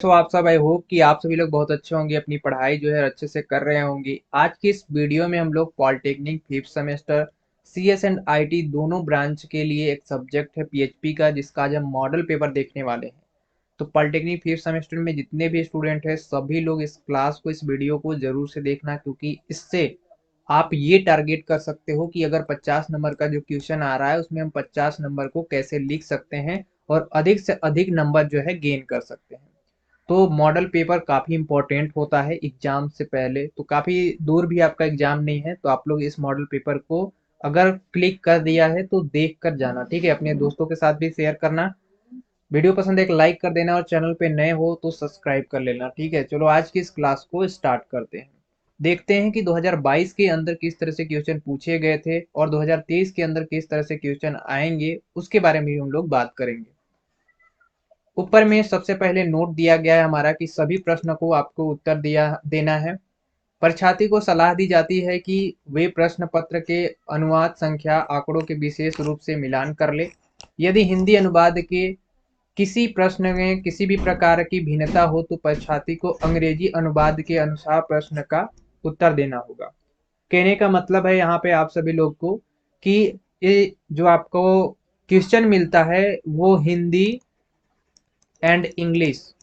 तो आप सब आई होप कि आप सभी लोग बहुत अच्छे होंगे, अपनी पढ़ाई जो है अच्छे से कर रहे होंगे। आज की इस वीडियो में हम लोग polytechnic fifth semester CS and IT दोनों ब्रांच के लिए एक सब्जेक्ट है पीएचपी का, जिसका आज हम मॉडल पेपर देखने वाले हैं। तो पॉलिटेक्निक फिफ्थ सेमेस्टर में जितने भी स्टूडेंट हैं सभी लोग इस क्लास को, इस वीडियो को जरूर से देखना, क्योंकि इससे आप ये टारगेट कर सकते हो कि अगर 50 नंबर का जो क्वेश्चन आ रहा है उसमें हम 50 नंबर को कैसे लिख सकते हैं और अधिक से अधिक नंबर जो है गेन कर सकते हैं। तो मॉडल पेपर काफ़ी इंपॉर्टेंट होता है एग्जाम से पहले। तो काफ़ी दूर भी आपका एग्जाम नहीं है, तो आप लोग इस मॉडल पेपर को अगर क्लिक कर दिया है तो देख कर जाना, ठीक है। अपने दोस्तों के साथ भी शेयर करना। वीडियो पसंद एक लाइक कर देना और चैनल पे नए हो तो सब्सक्राइब कर लेना, ठीक है। चलो आज की इस क्लास को स्टार्ट करते हैं। देखते हैं कि 2022 के अंदर किस तरह से क्वेश्चन पूछे गए थे और 2023 के अंदर किस तरह से क्वेश्चन आएंगे, उसके बारे में भी हम लोग बात करेंगे। ऊपर में सबसे पहले नोट दिया गया है हमारा कि सभी प्रश्न को आपको उत्तर दिया देना है। परीक्षार्थी को सलाह दी जाती है कि वे प्रश्न पत्र के अनुवाद संख्या आंकड़ों के विशेष रूप से मिलान कर ले। यदि हिंदी अनुवाद के किसी प्रश्न में किसी भी प्रकार की भिन्नता हो तो परीक्षार्थी को अंग्रेजी अनुवाद के अनुसार प्रश्न का उत्तर देना होगा। कहने का मतलब है यहाँ पे आप सभी लोग को कि ये जो आपको क्वेश्चन मिलता है वो Hindi and English,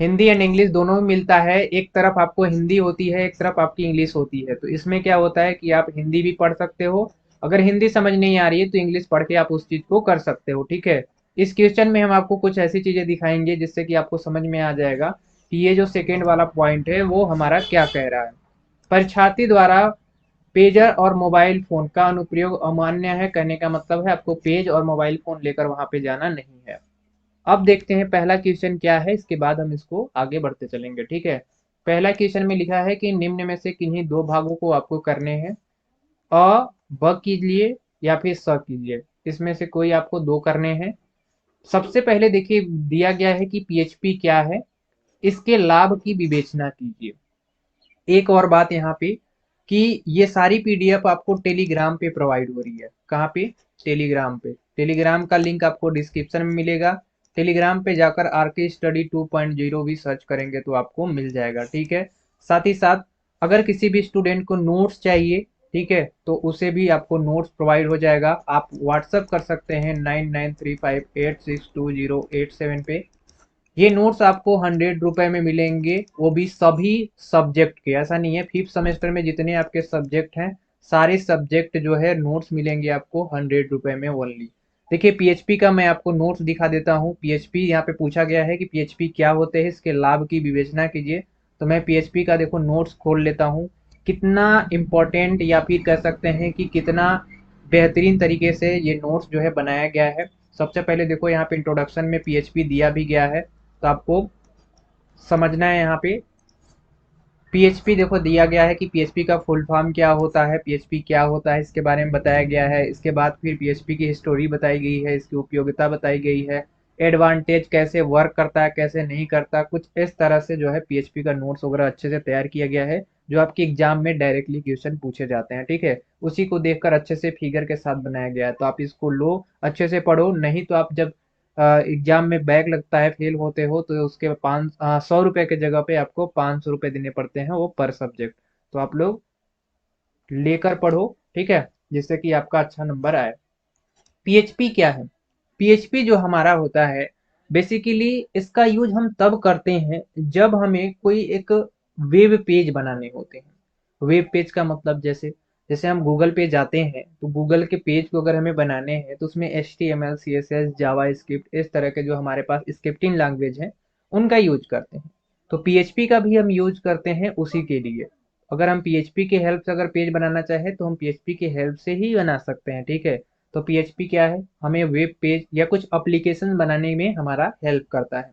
Hindi and English दोनों में मिलता है। एक तरफ आपको हिंदी होती है, एक तरफ आपकी इंग्लिश होती है। तो इसमें क्या होता है कि आप हिंदी भी पढ़ सकते हो, अगर हिंदी समझ नहीं आ रही है तो इंग्लिश पढ़ के आप उस चीज को कर सकते हो, ठीक है। इस क्वेश्चन में हम आपको कुछ ऐसी चीजें दिखाएंगे जिससे कि आपको समझ में आ जाएगा कि ये जो सेकेंड वाला पॉइंट है वो हमारा क्या कह रहा है। परीक्षार्थी द्वारा पेजर और मोबाइल फोन का अनुप्रयोग अमान्य है। कहने का मतलब है आपको पेज और मोबाइल फोन लेकर वहां पे जाना नहीं है। अब देखते हैं पहला क्वेश्चन क्या है, इसके बाद हम इसको आगे बढ़ते चलेंगे, ठीक है। पहला क्वेश्चन में लिखा है कि निम्न में से किन्हीं दो भागों को आपको करने हैं। अ ब कीजिए या फिर स कीजिए, इसमें से कोई आपको दो करने हैं। सबसे पहले देखिए दिया गया है कि पीएचपी क्या है, इसके लाभ की विवेचना कीजिए। एक और बात यहाँ पे कि ये सारी पीडीएफ आपको टेलीग्राम पे प्रोवाइड हो रही है। कहाँ पे? टेलीग्राम पे। टेलीग्राम का लिंक आपको डिस्क्रिप्शन में मिलेगा। टेलीग्राम पे जाकर आरके स्टडी 2.0 भी सर्च करेंगे तो आपको मिल जाएगा, ठीक है। साथ ही साथ अगर किसी भी स्टूडेंट को नोट्स चाहिए, ठीक है, तो उसे भी आपको नोट्स प्रोवाइड हो जाएगा। आप व्हाट्सअप कर सकते हैं 9935862087 पे। ये नोट्स आपको 100 रुपए में मिलेंगे, वो भी सभी सब्जेक्ट के। ऐसा नहीं है, फिफ्थ सेमेस्टर में जितने आपके सब्जेक्ट हैं सारे सब्जेक्ट जो है नोट्स मिलेंगे आपको 100 रुपए में ओनली। देखिए पीएचपी का मैं आपको नोट्स दिखा देता हूँ। पीएचपी यहाँ पे पूछा गया है कि पीएचपी क्या होते हैं, इसके लाभ की विवेचना कीजिए। तो मैं पीएचपी का देखो नोट्स खोल लेता हूँ। कितना इम्पोर्टेंट या फिर कह सकते हैं कि कितना बेहतरीन तरीके से ये नोट्स जो है बनाया गया है। सबसे पहले देखो यहाँ पे इंट्रोडक्शन में पीएचपी दिया भी गया है, तो आपको समझना है यहाँ पे। पीएचपी देखो दिया गया है कि पीएचपी का फुल फॉर्म क्या होता है, पीएचपी क्या होता है इसके बारे में बताया गया है। इसके बाद फिर पीएचपी की हिस्टोरी बताई गई है, इसकी उपयोगिता बताई गई है, एडवांटेज कैसे वर्क करता है कैसे नहीं करता, कुछ इस तरह से जो है पीएचपी का नोट्स वगैरह अच्छे से तैयार किया गया है, जो आपके एग्जाम में डायरेक्टली क्वेश्चन पूछे जाते हैं, ठीक है। उसी को देखकर अच्छे से फिगर के साथ बनाया गया है। तो आप इसको लो, अच्छे से पढ़ो, नहीं तो आप जब एग्जाम में बैक लगता है, फेल होते हो, तो उसके 100 रुपए के जगह पे आपको 500 रुपए देने पड़ते हैं, वो पर सब्जेक्ट। तो आप लोग लेकर पढ़ो, ठीक है, जिससे कि आपका अच्छा नंबर आए। पीएचपी क्या है? पीएचपी जो हमारा होता है, बेसिकली इसका यूज हम तब करते हैं जब हमें कोई एक वेब पेज बनाने होते हैं। वेब पेज का मतलब जैसे जैसे हम गूगल पे जाते हैं तो गूगल के पेज को अगर हमें बनाने हैं तो उसमें HTML CSS जावा स्क्रिप्ट इस तरह के जो हमारे पास स्क्रिप्टिंग लैंग्वेज हैं उनका यूज करते हैं। तो पीएचपी का भी हम यूज करते हैं उसी के लिए। अगर हम पीएचपी के हेल्प से अगर पेज बनाना चाहें तो हम पीएचपी के हेल्प से ही बना सकते हैं, ठीक है। तो पीएचपी क्या है, हमें वेब पेज या कुछ एप्लीकेशन बनाने में हमारा हेल्प करता है।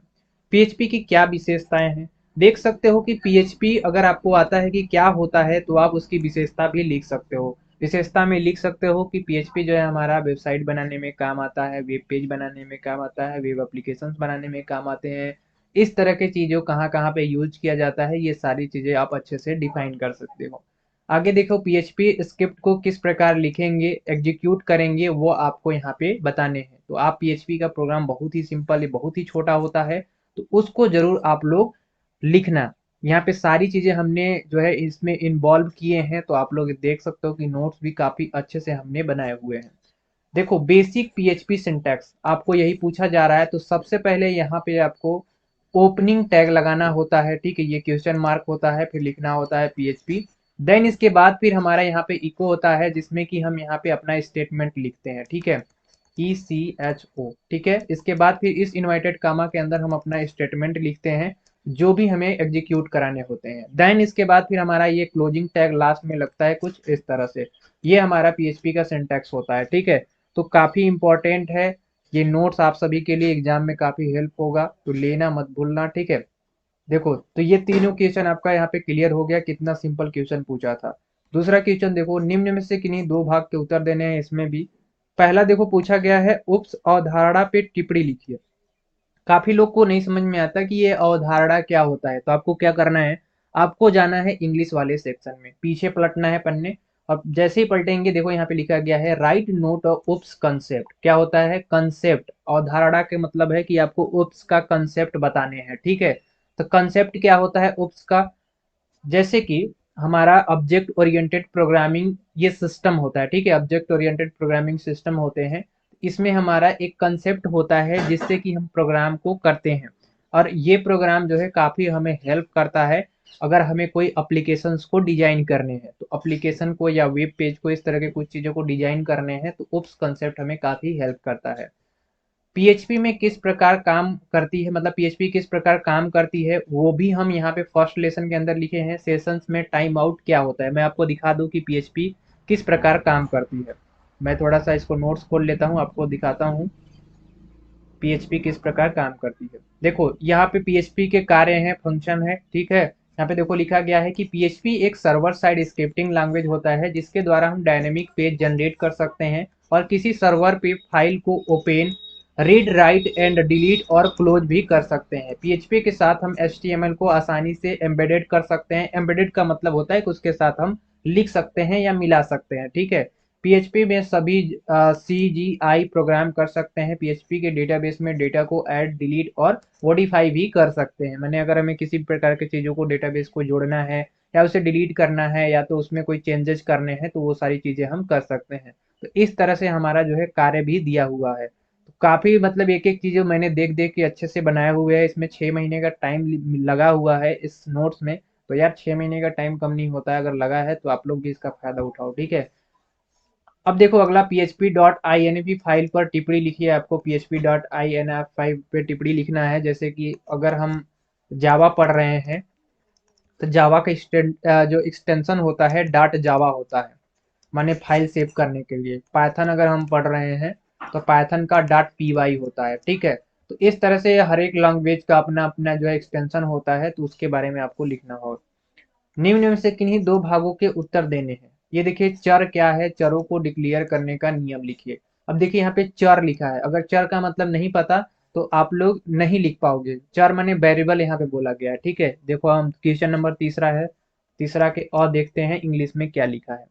पीएचपी की क्या विशेषताएं हैं, देख सकते हो कि पीएचपी अगर आपको आता है कि क्या होता है तो आप उसकी विशेषता भी लिख सकते हो। विशेषता में लिख सकते हो कि पीएचपी जो है हमारा वेबसाइट बनाने में काम आता है, वेब पेज बनाने में काम आता है, वेब एप्लीकेशंस बनाने में काम आते हैं। इस तरह के चीज़ों कहाँ कहाँ पे यूज किया जाता है, ये सारी चीज़ें आप अच्छे से डिफाइन कर सकते हो। आगे देखो पीएचपी स्क्रिप्ट को किस प्रकार लिखेंगे एग्जीक्यूट करेंगे वो आपको यहाँ पे बताने हैं। तो आप पीएचपी का प्रोग्राम बहुत ही सिंपल है, बहुत ही छोटा होता है। तो उसको जरूर आप लोग लिखना। यहाँ पे सारी चीजें हमने जो है इसमें इन्वॉल्व किए हैं, तो आप लोग देख सकते हो कि नोट्स भी काफी अच्छे से हमने बनाए हुए हैं। देखो बेसिक पीएचपी सिंटैक्स आपको यही पूछा जा रहा है, तो सबसे पहले यहाँ पे आपको ओपनिंग टैग लगाना होता है, ठीक है, ये क्वेश्चन मार्क होता है, फिर लिखना होता है पीएचपी। देन इसके बाद फिर हमारा यहाँ पे इको होता है, जिसमें कि हम यहाँ पे अपना स्टेटमेंट लिखते हैं, ठीक है, ECHO, ठीक है। इसके बाद फिर इस इन्वर्टेड कामा के अंदर हम अपना स्टेटमेंट लिखते हैं जो भी हमें एग्जीक्यूट कराने होते हैं। देन इसके बाद फिर हमारा ये क्लोजिंग टैग लास्ट में लगता है कुछ इस तरह से। ये हमारा पीएचपी का सिंटैक्स होता है, ठीक है। तो काफी इंपॉर्टेंट है ये नोट्स, आप सभी के लिए एग्जाम में काफी हेल्प होगा, तो लेना मत भूलना, ठीक है। देखो तो ये तीनों क्वेश्चन आपका यहाँ पे क्लियर हो गया, कितना सिंपल क्वेश्चन पूछा था। दूसरा क्वेश्चन देखो, निम्न में से किन्हीं दो भाग के उत्तर देने हैं इसमें भी। पहला देखो पूछा गया है उप्स अवधारणा पे टिप्पणी लिखिए। काफी लोग को नहीं समझ में आता कि ये अवधारणा क्या होता है, तो आपको क्या करना है, आपको जाना है इंग्लिश वाले सेक्शन में, पीछे पलटना है पन्ने, और जैसे ही पलटेंगे देखो यहाँ पे लिखा गया है right note of oops concept. क्या होता है कंसेप्ट, अवधारणा के मतलब है कि आपको उप्स का कंसेप्ट बताने हैं, ठीक है। तो कंसेप्ट क्या होता है उप्स का, जैसे कि हमारा ऑब्जेक्ट ओरिएंटेड प्रोग्रामिंग ये सिस्टम होता है, ठीक है, ऑब्जेक्ट ओरिएंटेड प्रोग्रामिंग सिस्टम होते हैं। इसमें हमारा एक कंसेप्ट होता है जिससे कि हम प्रोग्राम को करते हैं, और ये प्रोग्राम जो है काफ़ी हमें हेल्प करता है अगर हमें कोई अप्लीकेशंस को डिजाइन करने हैं, तो अप्लीकेशन को या वेब पेज को इस तरह के कुछ चीज़ों को डिजाइन करने हैं, तो उप्स कंसेप्ट हमें काफ़ी हेल्प करता है। पीएचपी में किस प्रकार काम करती है, मतलब पीएचपी किस प्रकार काम करती है, वो भी हम यहाँ पे फर्स्ट लेसन के अंदर लिखे हैं। सेशंस में टाइम आउट क्या होता है, मैं आपको दिखा दूं कि पीएचपी किस प्रकार काम करती है। मैं थोड़ा सा इसको नोट्स खोल लेता हूँ, आपको दिखाता हूँ पीएचपी किस प्रकार काम करती है। देखो यहाँ पे पीएचपी के कार्य हैं, फंक्शन है, ठीक है। यहाँ पे देखो लिखा गया है कि पीएचपी एक सर्वर साइड स्क्रिप्टिंग लैंग्वेज होता है जिसके द्वारा हम डायनेमिक पेज जनरेट कर सकते हैं और किसी सर्वर पे फाइल को open, read, right and delete और क्लोज भी कर सकते हैं। पीएचपी के साथ हम एचटीएमएल को आसानी से एम्बेडेड कर सकते हैं। एम्बेडेड का मतलब होता है कि उसके साथ हम लिख सकते हैं या मिला सकते हैं, ठीक है। पीएचपी में सभी सीजीआई प्रोग्राम कर सकते हैं। पीएचपी के डेटाबेस में डेटा को ऐड, डिलीट और मॉडिफाई भी कर सकते हैं। मैंने अगर हमें किसी प्रकार की चीज़ों को डेटाबेस को जोड़ना है या उसे डिलीट करना है या तो उसमें कोई चेंजेस करने हैं, तो वो सारी चीज़ें हम कर सकते हैं। तो इस तरह से हमारा जो है कार्य भी दिया हुआ है। तो काफ़ी मतलब एक एक चीज़ें मैंने देख देख के अच्छे से बनाया हुआ है। इसमें 6 महीने का टाइम लगा हुआ है इस नोट्स में। तो यार 6 महीने का टाइम कम नहीं होता है, अगर लगा है तो आप लोग भी इसका फायदा उठाओ, ठीक है। अब देखो अगला php.inf फाइल पर टिप्पणी लिखिए। आपको php.inf फाइल पे टिप्पणी लिखना है। जैसे कि अगर हम जावा पढ़ रहे हैं तो जावा का जो एक्सटेंशन होता है डॉट जावा होता है, माने फाइल सेव करने के लिए। पाइथन अगर हम पढ़ रहे हैं तो पाइथन का डॉट py होता है, ठीक है। तो इस तरह से हर एक लैंग्वेज का अपना अपना जो है एक्सटेंशन होता है, तो उसके बारे में आपको लिखना होगा। निम्न में से किन्हीं दो भागों के उत्तर देने हैं। ये देखिए चर क्या है, चरों को डिक्लेयर करने का नियम लिखिए। अब देखिए यहाँ पे चर लिखा है, अगर चर का मतलब नहीं पता तो आप लोग नहीं लिख पाओगे। चर माने वेरिएबल यहाँ पे बोला गया है, ठीक है। देखो हम क्वेश्चन नंबर तीसरा है, तीसरा के और देखते हैं इंग्लिश में क्या लिखा है।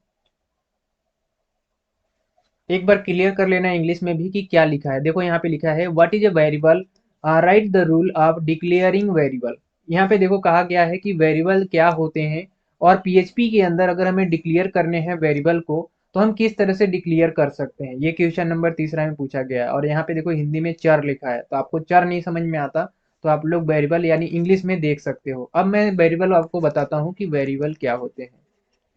एक बार क्लियर कर लेना इंग्लिश में भी कि क्या लिखा है। देखो यहाँ पे लिखा है what is a variable, right the rule of declaring variable. यहाँ पे देखो कहा गया है कि वेरिएबल क्या होते हैं, और पीएचपी के अंदर अगर हमें डिक्लेयर करने हैं वेरिएबल को तो हम किस तरह से डिक्लेयर कर सकते हैं, ये क्वेश्चन नंबर तीसरा में पूछा गया है। और यहाँ पे देखो हिंदी में चर लिखा है, तो आपको चर नहीं समझ में आता तो आप लोग वेरिएबल यानी इंग्लिश में देख सकते हो। अब मैं वेरिएबल आपको बताता हूँ कि वेरिएबल क्या होते हैं।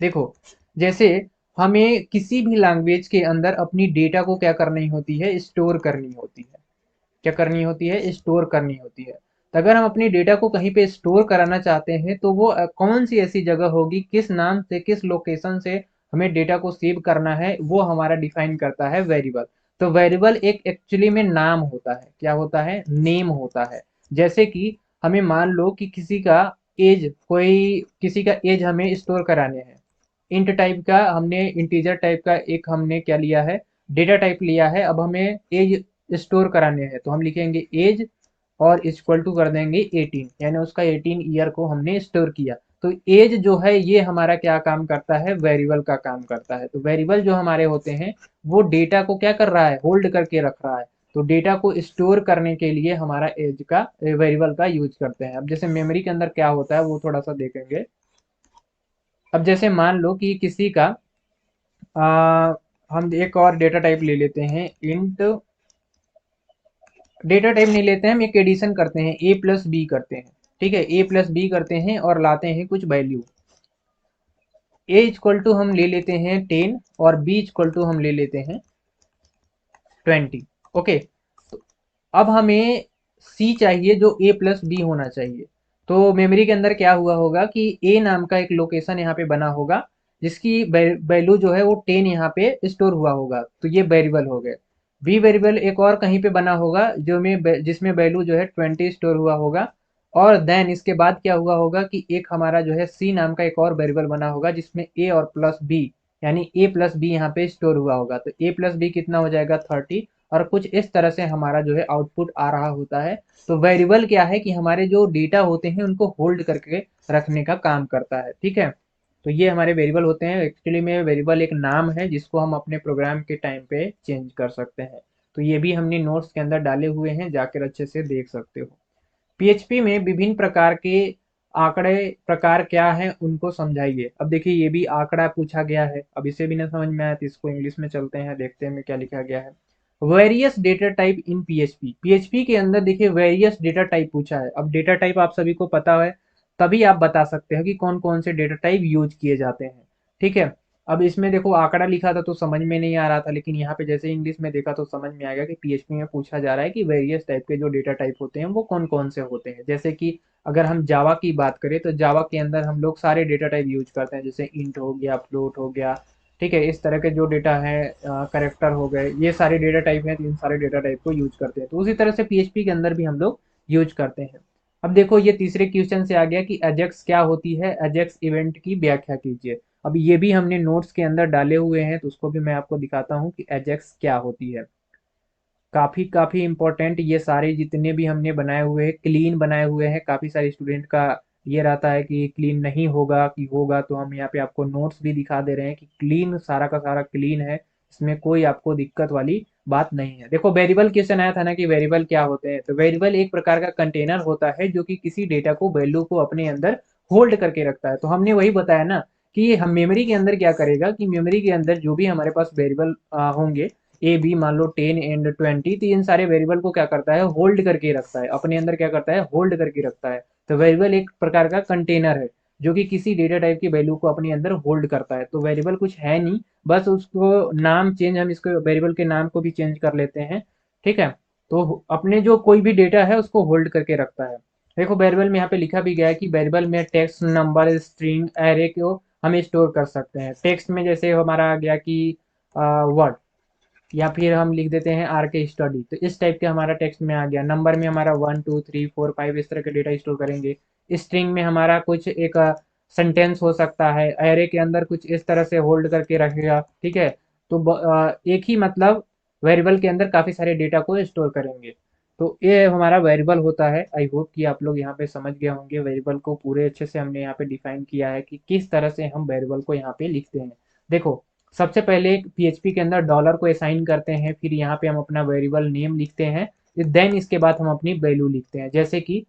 देखो जैसे हमें किसी भी लैंग्वेज के अंदर अपनी डेटा को क्या करनी होती है, स्टोर करनी होती है। क्या करनी होती है, स्टोर करनी होती है। तो अगर हम अपनी डेटा को कहीं पे स्टोर कराना चाहते हैं तो वो कौन सी ऐसी जगह होगी, किस नाम से, किस लोकेशन से हमें डेटा को सेव करना है, वो हमारा डिफाइन करता है वेरिएबल। तो वेरिएबल एक एक्चुअली में नाम होता है, क्या होता है, नेम होता है। जैसे कि हमें मान लो कि किसी का एज, कोई किसी का एज हमें स्टोर कराने हैं। इंट टाइप का हमने, इंटीजर टाइप का एक हमने क्या लिया है, डेटा टाइप लिया है। अब हमें एज स्टोर कराने हैं तो हम लिखेंगे एज और इक्वल टू कर देंगे 18, यानी उसका 18 ईयर को हमने स्टोर किया। तो एज जो है ये हमारा क्या काम करता है, वेरिएबल का काम करता है। तो वेरिएबल जो हमारे होते हैं वो डेटा को क्या कर रहा है, होल्ड करके रख रहा है। तो डेटा को स्टोर करने के लिए हमारा एज का वेरिएबल का यूज करते हैं। अब जैसे मेमोरी के अंदर क्या होता है वो थोड़ा सा देखेंगे। अब जैसे मान लो कि किसी का हम एक और डेटा टाइप ले लेते हैं, इंट डेटा टाइप नहीं लेते हैं, हम एक एडिशन करते हैं, ए प्लस बी करते हैं, ठीक है, ए प्लस बी करते हैं और लाते हैं कुछ वैल्यू। ए इक्वल टू हम ले लेते हैं 10 और बी इक्वल टू हम ले लेते हैं 20। ओके, तो अब हमें सी चाहिए जो ए प्लस बी होना चाहिए। तो मेमोरी के अंदर क्या हुआ होगा कि ए नाम का एक लोकेशन यहाँ पे बना होगा जिसकी वैल्यू जो है वो 10 यहाँ पे स्टोर हुआ होगा, तो ये वेरिएबल हो गए। बी वेरिएबल एक और कहीं पे बना होगा जो में जिसमें वैल्यू जो है 20 स्टोर हुआ होगा। और देन इसके बाद क्या हुआ होगा कि एक हमारा जो है सी नाम का एक और वेरिएबल बना होगा जिसमें ए और प्लस बी, यानी ए प्लस बी यहाँ पे स्टोर हुआ होगा। तो ए प्लस बी कितना हो जाएगा 30, और कुछ इस तरह से हमारा जो है आउटपुट आ रहा होता है। तो वेरिएबल क्या है कि हमारे जो डेटा होते हैं उनको होल्ड करके रखने का काम करता है, ठीक है। तो ये हमारे वेरिएबल होते हैं। एक्चुअली में वेरिएबल एक नाम है जिसको हम अपने प्रोग्राम के टाइम पे चेंज कर सकते हैं। तो ये भी हमने नोट्स के अंदर डाले हुए हैं, जाकर अच्छे से देख सकते हो। पीएचपी में विभिन्न प्रकार के आंकड़े प्रकार क्या हैं उनको समझाइए। अब देखिए ये भी आंकड़ा पूछा गया है, अब इसे भी ना समझ में आया तो इसको इंग्लिश में चलते हैं, देखते हैं क्या लिखा गया है। Various data type in PHP, PHP के अंदर देखिए वेरियस डेटा टाइप पूछा है। अब डेटा टाइप आप सभी को पता है, तभी आप बता सकते हैं कि कौन कौन से डेटा टाइप यूज किए जाते हैं, ठीक है। अब इसमें देखो आंकड़ा लिखा था तो समझ में नहीं आ रहा था, लेकिन यहाँ पे जैसे इंग्लिश में देखा तो समझ में आ गया कि पीएचपी में पूछा जा रहा है कि वेरियस टाइप के जो डेटा टाइप होते हैं वो कौन कौन से होते हैं। जैसे कि अगर हम जावा की बात करें तो जावा के अंदर हम लोग सारे डेटा टाइप यूज करते हैं, जैसे इंट हो गया, फ्लोट हो गया, ठीक है, इस तरह के जो डेटा है, करेक्टर हो गए, ये सारे डेटा टाइप हैं, तो इन सारे डेटा टाइप को यूज करते हैं। तो उसी तरह से पीएचपी के अंदर भी हम लोग यूज करते हैं। अब देखो ये तीसरे क्वेश्चन से आ गया कि अजेक्स क्या होती है, अजेक्स इवेंट की व्याख्या कीजिए। अब ये भी हमने नोट्स के अंदर डाले हुए हैं, तो उसको भी मैं आपको दिखाता हूँ कि अजेक्स क्या होती है। काफ़ी काफ़ी इम्पोर्टेंट ये सारे जितने भी हमने बनाए हुए हैं, क्लीन बनाए हुए हैं। काफ़ी सारे स्टूडेंट का ये रहता है कि क्लीन नहीं होगा कि होगा, तो हम यहाँ पे आपको नोट्स भी दिखा दे रहे हैं कि क्लीन, सारा का सारा क्लीन है, इसमें कोई आपको दिक्कत वाली बात नहीं है। देखो वेरिएबल क्वेश्चन आया था ना कि वेरिएबल क्या होते हैं, तो वेरिएबल एक प्रकार का कंटेनर होता है जो कि किसी डेटा को, वैल्यू को अपने अंदर होल्ड करके रखता है। तो हमने वही बताया ना कि हम मेमोरी के अंदर क्या करेगा कि मेमोरी के अंदर जो भी हमारे पास वेरिएबल होंगे, ए बी मान लो 10 एंड 20, तो इन सारे वेरिएबल को क्या करता है, होल्ड करके रखता है अपने अंदर, क्या करता है, होल्ड करके रखता है। तो वेरिएबल एक प्रकार का कंटेनर है जो कि किसी डेटा टाइप की वैल्यू को अपने अंदर होल्ड करता है। तो वेरिएबल कुछ है नहीं, बस उसको नाम चेंज, हम इसको वेरिएबल के नाम को भी चेंज कर लेते हैं, ठीक है। तो अपने जो कोई भी डेटा है उसको होल्ड करके रखता है। देखो वेरिएबल में यहाँ पे लिखा भी गया है कि वेरिएबल में टेक्स्ट, नंबर, स्ट्रिंग, एरे को हम स्टोर कर सकते हैं। टेक्स्ट में जैसे हमारा आ गया कि वर्ड, या फिर हम लिख देते हैं आर के स्टडी, तो इस टाइप के हमारा टेक्स्ट में आ गया। नंबर में हमारा 1 2 3 4 5 इस तरह के डेटा स्टोर करेंगे। स्ट्रिंग में हमारा कुछ एक सेंटेंस हो सकता है, एरे के अंदर कुछ इस तरह से होल्ड करके रखेगा, ठीक है। तो एक ही मतलब वेरिएबल के अंदर काफ़ी सारे डेटा को स्टोर करेंगे। तो ये हमारा वेरिएबल होता है। आई होप कि आप लोग यहाँ पे समझ गए होंगे, वेरिएबल को पूरे अच्छे से हमने यहाँ पे डिफाइन किया है कि किस तरह से हम वेरिएबल को यहाँ पे लिखते हैं। देखो सबसे पहले पीएचपी के अंदर डॉलर को असाइन करते हैं, फिर यहाँ पे हम अपना वेरिएबल नेम लिखते हैं, देन इसके बाद हम अपनी वैल्यू लिखते हैं। जैसे कि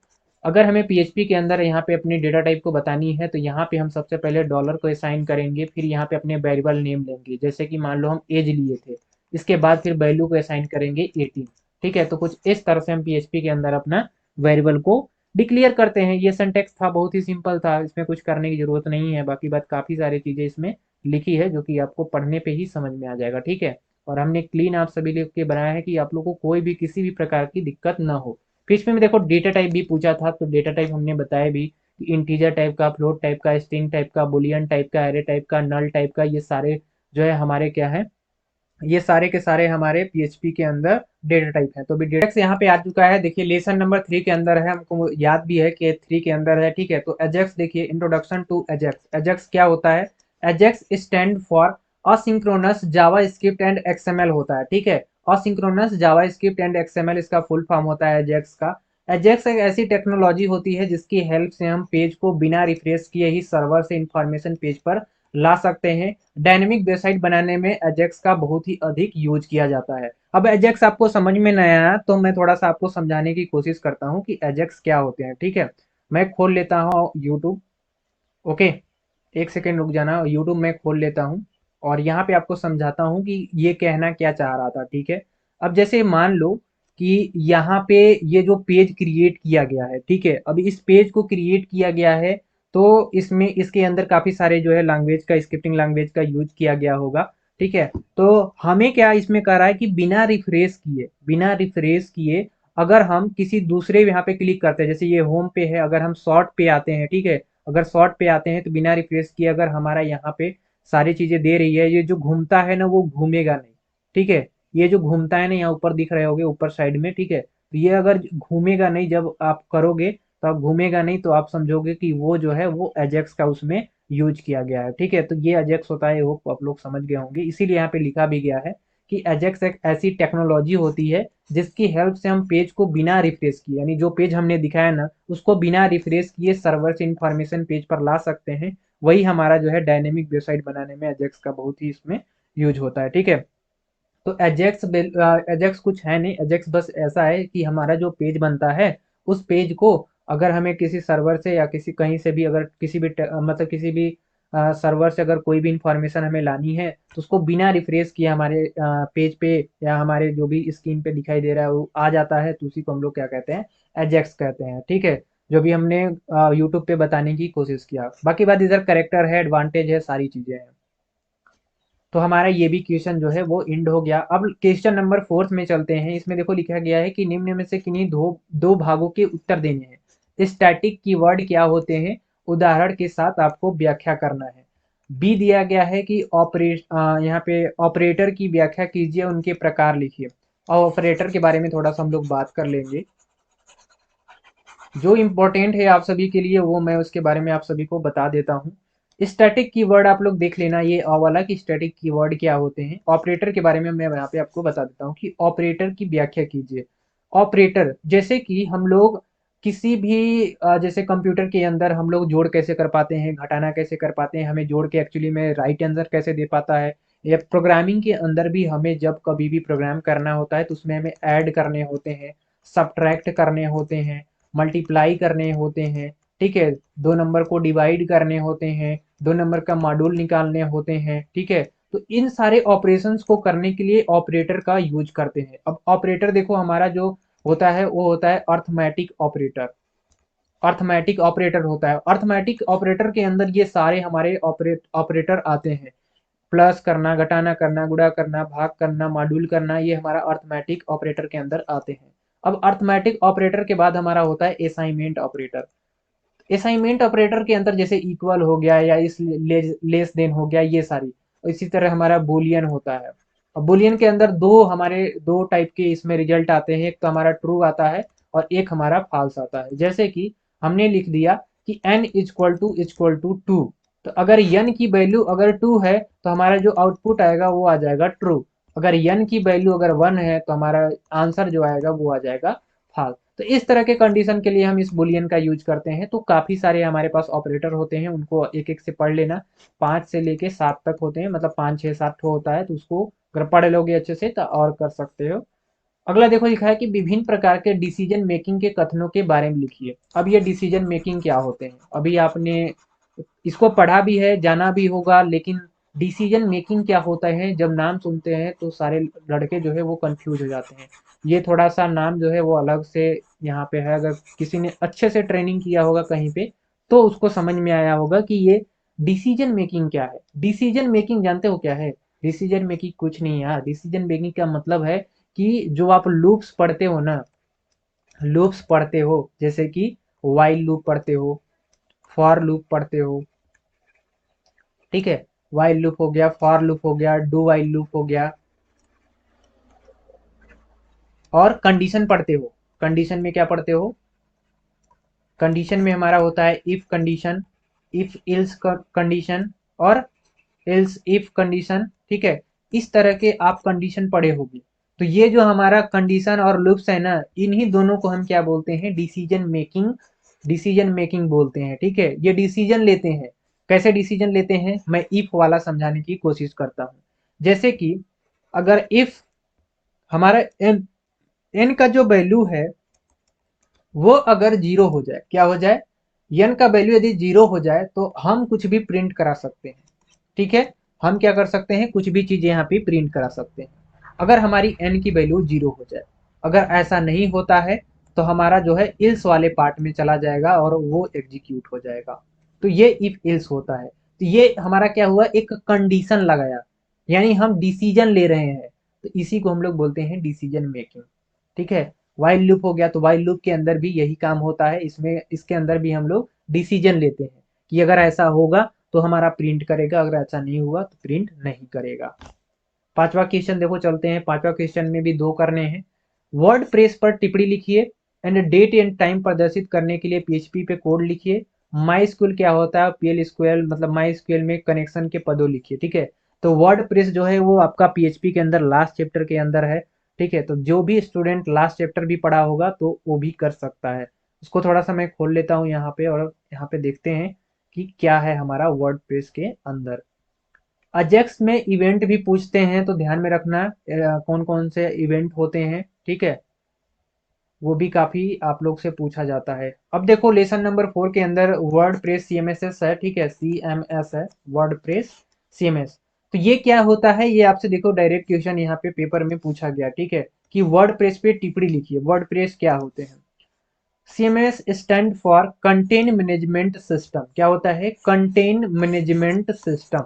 अगर हमें पीएचपी के अंदर यहाँ पे अपनी डेटा टाइप को बतानी है, तो यहाँ पे हम सबसे पहले डॉलर को असाइन करेंगे, फिर यहाँ पे अपने वेरिएबल नेम लेंगे, जैसे कि मान लो हम एज लिए थे, इसके बाद फिर वैल्यू को असाइन करेंगे 18, ठीक है। तो कुछ इस तरह से हम पीएचपी के अंदर अपना वेरिएबल को डिक्लेयर करते हैं। ये सिंटैक्स था, बहुत ही सिंपल था, इसमें कुछ करने की जरूरत नहीं है। बाकी बात काफ़ी सारी चीज़ें इसमें लिखी है जो कि आपको पढ़ने पे ही समझ में आ जाएगा, ठीक है। और हमने क्लीन आप सभी लोग के बनाया है कि आप लोगों को कोई भी किसी भी प्रकार की दिक्कत ना हो। फिर इसमें देखो डेटा टाइप भी पूछा था, तो डेटा टाइप हमने बताया भी कि इंटीजर टाइप का, फ्लोट टाइप का, स्ट्रिंग टाइप का, बुलियन टाइप का, एरे टाइप का, नल टाइप का, ये सारे जो है हमारे क्या है, ये सारे के सारे हमारे पीएचपी के अंदर डेटा टाइप है। तो भी डेटा यहाँ पे आ चुका है। देखिए लेसन नंबर 3 के अंदर है, हमको याद भी है कि 3 के अंदर है, ठीक है। तो एजेक्स देखिए, इंट्रोडक्शन टू एजेक्स। एजेक्स क्या होता है, Ajax stand for asynchronous Java script and XML होता है, ठीक है। Asynchronous Java script and XML इसका फुल फॉर्म होता है एजेक्स का। एजेक्स एक ऐसी टेक्नोलॉजी होती है जिसकी हेल्प से हम पेज को बिना रिफ्रेश किए ही सर्वर से इंफॉर्मेशन पेज पर ला सकते हैं। डायनेमिक वेबसाइट बनाने में एजेक्स का बहुत ही अधिक यूज किया जाता है। अब एजेक्स आपको समझ में नहीं आया तो मैं थोड़ा सा आपको समझाने की कोशिश करता हूँ कि एजेक्स क्या होते हैं, ठीक है। मैं खोल लेता हूँ यूट्यूब। ओके, एक सेकेंड रुक जाना, यूट्यूब में खोल लेता हूँ और यहाँ पे आपको समझाता हूँ कि ये कहना क्या चाह रहा था, ठीक है। अब जैसे मान लो कि यहाँ पे ये जो पेज क्रिएट किया गया है, ठीक है, अब इस पेज को क्रिएट किया गया है तो इसमें इसके अंदर काफ़ी सारे जो है लैंग्वेज का, स्क्रिप्टिंग लैंग्वेज का यूज किया गया होगा, ठीक है। तो हमें क्या इसमें कर रहा है कि बिना रिफ्रेश किए अगर हम किसी दूसरे यहाँ पे क्लिक करते हैं, जैसे ये होम पे है, अगर हम शॉर्ट पे आते हैं, ठीक है, अगर शॉर्ट पे आते हैं तो बिना रिफ्रेश किए अगर हमारा यहाँ पे सारी चीजें दे रही है, ये जो घूमता है ना वो घूमेगा नहीं, ठीक है। ये जो घूमता है ना, यहाँ ऊपर दिख रहे होगे ऊपर साइड में, ठीक है, तो ये अगर घूमेगा नहीं, जब आप करोगे तो आप घूमेगा नहीं, तो आप समझोगे कि वो जो है वो एजेक्स का उसमें यूज किया गया है, ठीक है। तो ये एजेक्स होता है, होप आप लोग समझ गए होंगे, इसीलिए यहाँ पे लिखा भी गया है कि एजेक्स एक ऐसी टेक्नोलॉजी होती है जिसकी हेल्प से हम पेज को बिना रिफ्रेश किए, यानी जो पेज हमने दिखाया ना उसको बिना रिफ्रेश किए सर्वर से इंफॉर्मेशन पेज पर ला सकते हैं। वही हमारा जो है डायनेमिक वेबसाइट बनाने में एजेक्स का बहुत ही इसमें यूज होता है, ठीक है। तो एजेक्स कुछ है नहीं, एजेक्स बस ऐसा है कि हमारा जो पेज बनता है उस पेज को अगर हमें किसी सर्वर से या किसी कहीं से भी, अगर किसी भी मतलब किसी भी सर्वर से अगर कोई भी इंफॉर्मेशन हमें लानी है तो उसको बिना रिफ्रेश किए हमारे पेज पे या हमारे जो भी स्क्रीन पे दिखाई दे रहा है वो आ जाता है, तो उसी को हम लोग क्या कहते हैं, एजेक्स कहते हैं, ठीक है। जो भी हमने यूट्यूब पे बताने की कोशिश किया, बाकी बात इधर करेक्टर है, एडवांटेज है, सारी चीजें हैं। तो हमारा ये भी क्वेश्चन जो है वो एंड हो गया। अब क्वेश्चन नंबर 4 में चलते हैं। इसमें देखो लिखा गया है कि निम्न में से किन्हीं दो दो भागों के उत्तर देने हैं। स्टैटिक कीवर्ड क्या होते हैं, उदाहरण के साथ आपको व्याख्या करना है। बी दिया गया है कि यहाँ पे ऑपरेटर की व्याख्या कीजिए, उनके प्रकार लिखिए। और ऑपरेटर के बारे में थोड़ा सा हम लोग बात कर लेंगे, जो इम्पोर्टेंट है आप सभी के लिए वो मैं उसके बारे में आप सभी को बता देता हूँ। स्टैटिक कीवर्ड आप लोग देख लेना, ये वाला कि स्टैटिक कीवर्ड क्या होते हैं। ऑपरेटर के बारे में मैं यहाँ पे आपको बता देता हूँ कि ऑपरेटर की व्याख्या कीजिए। ऑपरेटर जैसे कि हम लोग किसी भी जैसे कंप्यूटर के अंदर हम लोग जोड़ कैसे कर पाते हैं, घटाना कैसे कर पाते हैं, हमें जोड़ के एक्चुअली में राइट आंसर कैसे दे पाता है, या प्रोग्रामिंग के अंदर भी हमें जब कभी भी प्रोग्राम करना होता है तो उसमें हमें ऐड करने होते हैं, सब्ट्रैक्ट करने होते हैं, मल्टीप्लाई करने होते हैं, ठीक है, दो नंबर को डिवाइड करने होते हैं, दो नंबर का मॉड्यूल निकालने होते हैं, ठीक है। तो इन सारे ऑपरेशंस को करने के लिए ऑपरेटर का यूज करते हैं। अब ऑपरेटर देखो हमारा जो होता है वो होता है अर्थमेटिक ऑपरेटर। अर्थमेटिक ऑपरेटर होता है, अर्थमेटिक ऑपरेटर के अंदर ये सारे हमारे ऑपरेटर आते हैं। प्लस करना, घटाना करना, गुणा करना, भाग करना, मॉड्यूल करना, ये हमारा अर्थमेटिक ऑपरेटर के अंदर आते हैं। अब अर्थमेटिक ऑपरेटर के बाद हमारा होता है असाइनमेंट ऑपरेटर। असाइनमेंट ऑपरेटर के अंदर जैसे इक्वल हो गया या इस लेस देन हो गया, ये सारी। इसी तरह हमारा बुलियन होता है। अब बुलियन के अंदर दो टाइप के इसमें रिजल्ट आते हैं, एक तो हमारा ट्रू आता है और एक हमारा फॉल्स आता है। जैसे कि हमने लिख दिया कि n इक्वल टू 2, तो अगर n की वैल्यू अगर 2 है तो हमारा जो आउटपुट आएगा वो आ जाएगा ट्रू। अगर n की वैल्यू अगर 1 है तो हमारा आंसर जो आएगा वो आ जाएगा फॉल्स। तो इस तरह के कंडीशन के लिए हम इस बुलियन का यूज करते हैं। तो काफी सारे हमारे पास ऑपरेटर होते हैं, उनको एक एक से पढ़ लेना। 5 से लेके 7 तक होते हैं, मतलब 5 6 7 होता है, तो उसको अगर पढ़ लोगे अच्छे से तो और कर सकते हो। अगला देखो लिखा है कि विभिन्न प्रकार के डिसीजन मेकिंग के कथनों के बारे में लिखिए। अब ये डिसीजन मेकिंग क्या होते हैं, अभी आपने इसको पढ़ा भी है, जाना भी होगा, लेकिन डिसीजन मेकिंग क्या होता है जब नाम सुनते हैं तो सारे लड़के जो है वो कंफ्यूज हो जाते हैं। ये थोड़ा सा नाम जो है वो अलग से यहाँ पे है, अगर किसी ने अच्छे से ट्रेनिंग किया होगा कहीं पे तो उसको समझ में आया होगा कि ये डिसीजन मेकिंग क्या है। डिसीजन मेकिंग जानते हो क्या है? डिसीजन मेकिंग कुछ नहीं यार, डिसीजन मेकिंग का मतलब है कि जो आप लूप्स पढ़ते हो ना, लूप्स पढ़ते हो, जैसे कि वाइल लूप पढ़ते हो, फॉर लूप पढ़ते हो, ठीक है, वाइल लूप हो गया, फॉर लूप हो गया, डू वाइल लूप हो गया, और कंडीशन पढ़ते हो। कंडीशन में क्या पढ़ते हो? कंडीशन में हमारा होता है if condition, if ills condition, और एल्स इफ कंडीशन, ठीक है। इस तरह के आप कंडीशन पढ़े होंगे। तो ये जो हमारा कंडीशन और लूप्स है ना, इन्हीं दोनों को हम क्या बोलते हैं? डिसीजन मेकिंग बोलते हैं, ठीक है। ये डिसीजन लेते हैं। कैसे डिसीजन लेते हैं, मैं इफ वाला समझाने की कोशिश करता हूँ। जैसे कि अगर इफ हमारा एन का जो वैल्यू है वो अगर जीरो हो जाए, क्या हो जाए, एन का वैल्यू यदि जीरो हो जाए तो हम कुछ भी प्रिंट करा सकते हैं। ठीक है, हम क्या कर सकते हैं, कुछ भी चीज यहाँ पे प्रिंट करा सकते हैं अगर हमारी एन की वैल्यू जीरो हो जाए। अगर ऐसा नहीं होता है तो हमारा जो है इल्स वाले पार्ट में चला जाएगा और वो एग्जीक्यूट हो जाएगा। तो ये इफ इल्स होता है, तो ये हमारा क्या हुआ, एक कंडीशन लगाया, यानी हम डिसीजन ले रहे हैं, तो इसी को हम लोग बोलते हैं डिसीजन मेकिंग। ठीक है, वाइल लूप हो गया, तो वाइल लूप के अंदर भी यही काम होता है, इसमें इसके अंदर भी हम लोग डिसीजन लेते हैं कि अगर ऐसा होगा तो हमारा प्रिंट करेगा, अगर ऐसा नहीं हुआ तो प्रिंट नहीं करेगा। पांचवा क्वेश्चन देखो, चलते हैं, पांचवा क्वेश्चन में भी दो करने हैं। वर्ड प्रेस पर टिप्पणी लिखिए एंड डेट एंड टाइम प्रदर्शित करने के लिए पीएचपी पे कोड लिखिए। माई स्क्यूएल क्या होता है, पीएल स्क्यूएल मतलब माई स्क्यूएल में कनेक्शन के पदों लिखिए। ठीक है, तो वर्ड प्रेस जो है वो आपका पीएचपी के अंदर लास्ट चैप्टर के अंदर है। ठीक है, तो जो भी स्टूडेंट लास्ट चैप्टर भी पढ़ा होगा तो वो भी कर सकता है। उसको थोड़ा सा मैं खोल लेता हूँ यहाँ पे, और यहाँ पे देखते हैं कि क्या है हमारा वर्ड प्रेस के अंदर। अजेक्स में इवेंट भी पूछते हैं, तो ध्यान में रखना कौन कौन से इवेंट होते हैं। ठीक है, वो भी काफी आप लोग से पूछा जाता है। अब देखो लेसन नंबर 4 के अंदर वर्ड प्रेस सीएमएस है। ठीक है, सीएमएस है, वर्ड प्रेस सीएमएस। तो ये क्या होता है, ये आपसे देखो डायरेक्ट क्वेश्चन यहाँ पे पेपर में पूछा गया। ठीक है, कि वर्ड प्रेस पे टिप्पणी लिखिए, वर्ड प्रेस क्या होते हैं। CMS stand for contain management system. क्या होता है, कंटेन मैनेजमेंट सिस्टम।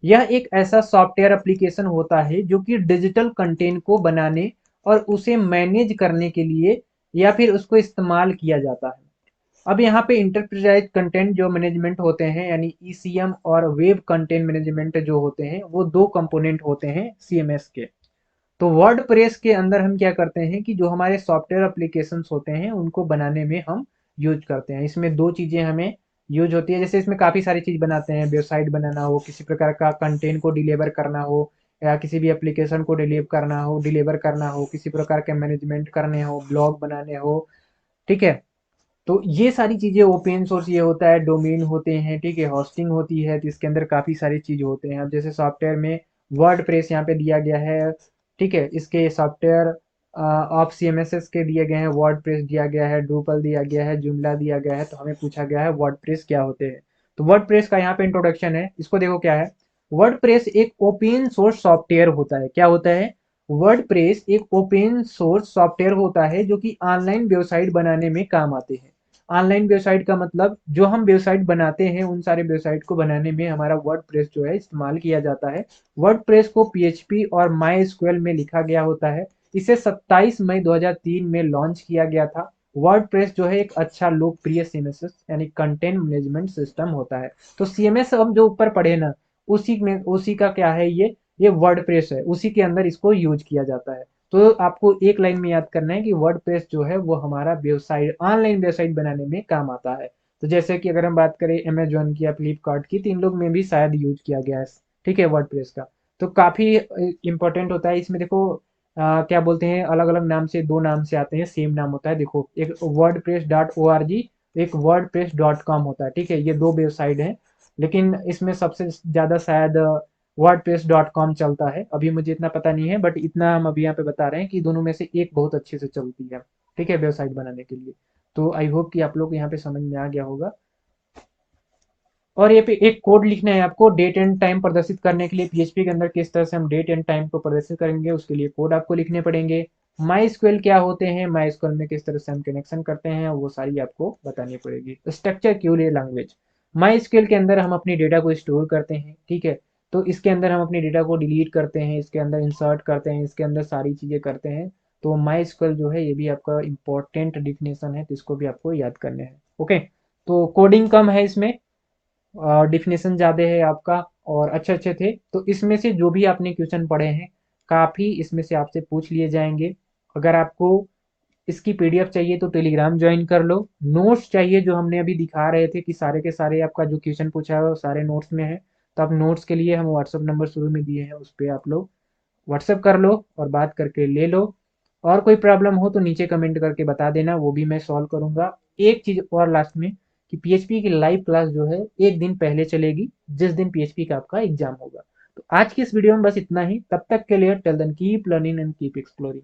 यह एक ऐसा सॉफ्टवेयर एप्लीकेशन होता है जो कि डिजिटल कंटेंट को बनाने और उसे मैनेज करने के लिए या फिर उसको इस्तेमाल किया जाता है। अब यहाँ पे इंटरप्राइज कंटेंट जो मैनेजमेंट होते हैं, यानी ईसीएम और वेब कंटेंट मैनेजमेंट जो होते हैं, वो दो कंपोनेंट होते हैं सीएमएस के। तो वर्ड प्रेस के अंदर हम क्या करते हैं कि जो हमारे सॉफ्टवेयर एप्लीकेशन होते हैं उनको बनाने में हम यूज करते हैं। इसमें दो चीजें हमें यूज होती है, जैसे इसमें काफी सारी चीज बनाते हैं, वेबसाइट बनाना हो, किसी प्रकार का कंटेंट को डिलीवर करना हो, या किसी भी एप्लीकेशन को डिलीवर करना हो, किसी प्रकार के मैनेजमेंट करने हो, ब्लॉग बनाने हो। ठीक है, तो ये सारी चीजें ओपन सोर्स ये होता है, डोमेन होते हैं। ठीक है, होस्टिंग होती है, तो इसके अंदर काफी सारी चीज होते हैं। अब जैसे सॉफ्टवेयर में वर्ड प्रेस यहाँ पे दिया गया है। ठीक है, इसके सॉफ्टवेयर ऑफ सीएमएसएस के दिए गए हैं, वर्ड प्रेस दिया गया है, ड्रूपल दिया गया है, जुमला दिया गया है। तो हमें पूछा गया है वर्ड प्रेस क्या होते हैं। तो वर्ड प्रेस का यहाँ पे इंट्रोडक्शन है, इसको देखो क्या है। वर्ड प्रेस एक ओपन सोर्स सॉफ्टवेयर होता है। क्या होता है, वर्ड प्रेस एक ओपन सोर्स सॉफ्टवेयर होता है जो कि ऑनलाइन वेबसाइट बनाने में काम आते हैं। ऑनलाइन वेबसाइट का मतलब जो हम वेबसाइट बनाते हैं उन सारे वेबसाइट को बनाने में हमारा वर्ड प्रेस जो है इस्तेमाल किया जाता है। वर्ड प्रेस को पीएचपी और माई स्क्यूएल में लिखा गया होता है। इसे 27 मई 2003 में लॉन्च किया गया था। वर्ड प्रेस जो है एक अच्छा लोकप्रिय सीएमएस यानी कंटेंट मैनेजमेंट सिस्टम होता है। तो सीएमएस हम जो ऊपर पढ़े ना, उसी का क्या है, ये वर्ड प्रेस है, उसी के अंदर इसको यूज किया जाता है। तो आपको एक लाइन में याद करना है कि वर्डप्रेस जो है वो हमारा वेबसाइट, ऑनलाइन वेबसाइट बनाने में काम आता है। तो जैसे कि अगर हम बात करें अमेजोन की या फ्लिपकार्ट की, तो इन लोग में भी शायद यूज किया गया है। ठीक है, वर्डप्रेस का तो काफी इंपॉर्टेंट होता है। इसमें देखो क्या बोलते हैं, अलग अलग नाम से, दो नाम से आते हैं, सेम नाम होता है। देखो एक wordpress.org, एक wordpress.com होता है। ठीक है, ये दो वेबसाइट हैं, लेकिन इसमें सबसे ज्यादा शायद wordpress.com चलता है। अभी मुझे इतना पता नहीं है, बट इतना हम अभी यहाँ पे बता रहे हैं कि दोनों में से एक बहुत अच्छे से चलती है। ठीक है, वेबसाइट बनाने के लिए। तो आई होप कि आप लोग यहाँ पे समझ में आ गया होगा। और ये पे एक कोड लिखना है आपको, डेट एंड टाइम प्रदर्शित करने के लिए पीएचपी के अंदर किस तरह से हम डेट एंड टाइम को प्रदर्शित करेंगे, उसके लिए कोड आपको लिखने पड़ेंगे। माई स्क्यूएल क्या होते हैं, माई स्क्यूएल में किस तरह से हम कनेक्शन करते हैं, वो सारी आपको बतानी पड़ेगी। स्ट्रक्चर क्यूरी लैंग्वेज, माई स्क्यूएल के अंदर हम अपनी डेटा को स्टोर करते हैं। ठीक है, तो इसके अंदर हम अपनी डेटा को डिलीट करते हैं, इसके अंदर इंसर्ट करते हैं, इसके अंदर सारी चीजें करते हैं। तो माई स्क्यूएल जो है ये भी आपका इंपॉर्टेंट डिफिनेशन है, तो इसको भी आपको याद करने हैं। ओके, तो कोडिंग कम है इसमें, डिफिनेशन ज़्यादा है आपका, और अच्छे अच्छे थे। तो इसमें से जो भी आपने क्वेश्चन पढ़े हैं काफ़ी इसमें से आपसे पूछ लिए जाएंगे। अगर आपको इसकी पीडीएफ चाहिए तो टेलीग्राम ज्वाइन कर लो। नोट्स चाहिए जो हमने अभी दिखा रहे थे कि सारे के सारे आपका जो क्वेश्चन पूछा है वो सारे नोट्स में है, तो आप नोट्स के लिए हम व्हाट्सअप नंबर शुरू में दिए हैं, उस पर आप लोग व्हाट्सअप कर लो और बात करके ले लो। और कोई प्रॉब्लम हो तो नीचे कमेंट करके बता देना, वो भी मैं सॉल्व करूंगा। एक चीज और लास्ट में, कि पीएचपी की लाइव क्लास जो है एक दिन पहले चलेगी, जिस दिन पीएचपी का आपका एग्जाम होगा। तो आज की इस वीडियो में बस इतना ही। तब तक के लिए till then keep learning and keep exploring.